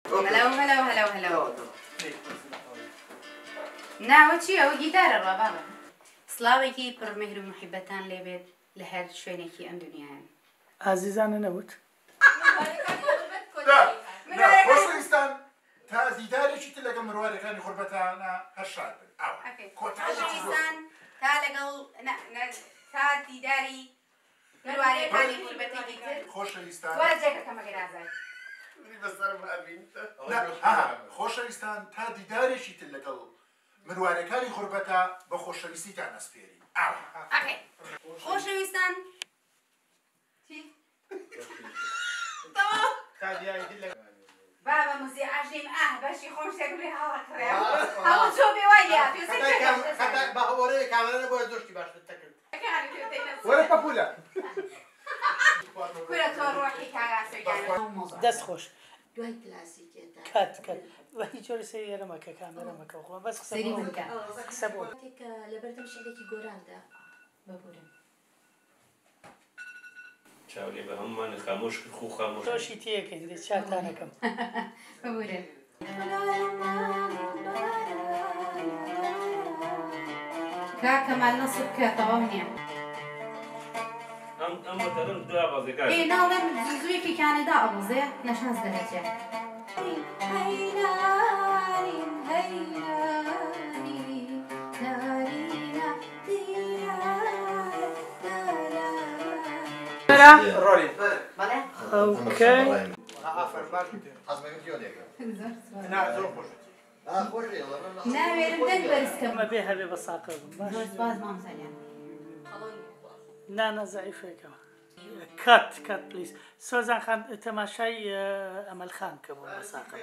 هلا ناوچی ئەو گیتارە ڕاباڵە سڵاوێکی پڕمێهر و محیبەتان لێبێت لە هەر شوێنێکی ئەم دنیایان ئازیزانە نەوت خۆشەویستان تا دیدارێکی تر لەگەڵ مروارەکانی غوربەتانە هەر شاد بن خۆشەویستان تا لەگەڵ تا دیداری مروارەکانی غوربەتێکی تر خۆشەویستان وەرە جێگەکەمە گەرازای خۆشەویستان تا دیدارێکی تر لەگەڵ مروارەکانی غوربەتە بە خۆشەویستیتان ئەسپێرین خۆشەویستان بابا موزی عژیم بەشی خۆم شتێکڵێ هەڵەکڕێ هەڵە چۆ بێوای لێ بە ئەوەرەیە کامەرە بۆ دۆشتی باشتر تەکرد وەرە پەپولە کورە تۆ ڕۆحی کاگاسەگیانە دەست خۆش دوای کلاسیکێتە کات بە هیچ جۆری سەر ئێرەمەکە کامێرەمەکە خۆ بەس سەری بکە قسە بۆ لەبەردەم شعرێکی گۆراندا ببورن چاولی بە هەمومان خامۆش خو خامۆش تۆشی تێکەین دێ چاتانەکەم ببورن کاکەمال نەسب بکە تەواو نییە ئەمە تەرم دو ئاوازێکار ناڵێم زوویەکی کانەدا ئەبوزێ نەشناس دەرەچێ ڕۆڵی ئۆکەی زۆر خۆش ناوێرم دەنگ بەرزکەم ئەمە بێ هەبێ بە ساقە بم باش باز مامزانیان نانە زعیفێکەوە کات پلیس سۆزان خان تەماشای ئەمەل خان کە بۆ بە ساقم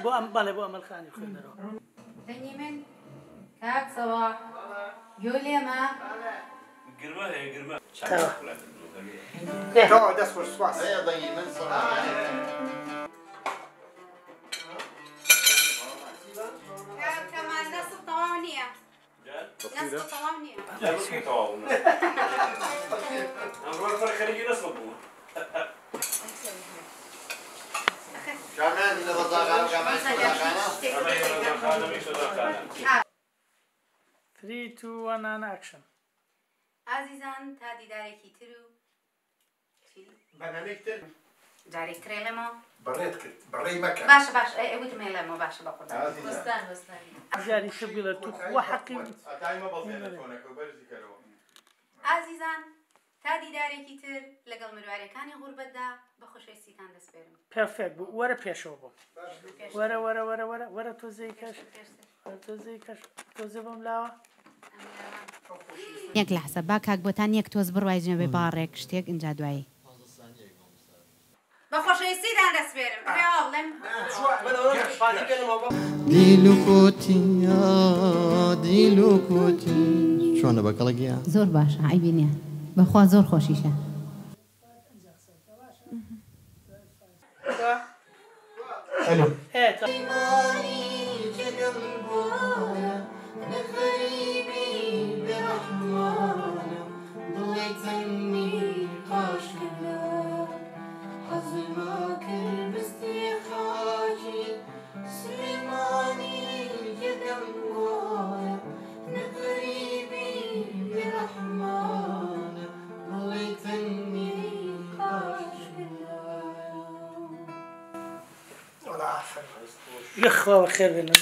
بۆ ئەم بەڵێ بۆ ئەمەل خانی خوێنەرەوە دەنگی من کاک سەوا گۆلێمە گرمە هەیە گرمە دەست خۆش سواس کاکەمال نەسب تەواو نییە نەسب تەواو نییە ئەمڕۆ فەرق خەریکی نەسڵ بوو کامیان لە ڕەزاخانە کامیان سەداخانە 3 2 1 and action ئازیزان تا دیدارێکی تر و بەنامێک تر جارێک ترێڵێمەوە بەڕێت کرد بەڕێی مەکە باشە باش ئەوت مێڵێمەوە باشە بە خۆدا زیادی شبیلە تو خوا حەقی ئازیزان تا دیدارێکی تر لەگەڵ مروارەکانی غوربەتدا بە خۆشەویستیتان دەسپێرم پێرفێکت بوو وەرە پێشەوە بوو وەرە تۆزەی کەش تۆزەی کەش تۆزە بەم لاوە یەک لە حسە با کاک بۆتان یەک تۆز بڕوای جنەبێ باڕێک شتێک اینجا دوایی بە خۆشەویستیتان دەسپێرم پێڵێم دیلوکوتی چۆنە بەکەڵەگیە زۆر باشە عیبی نییە بەخوا زۆر خۆشیشە يخوة خير بينه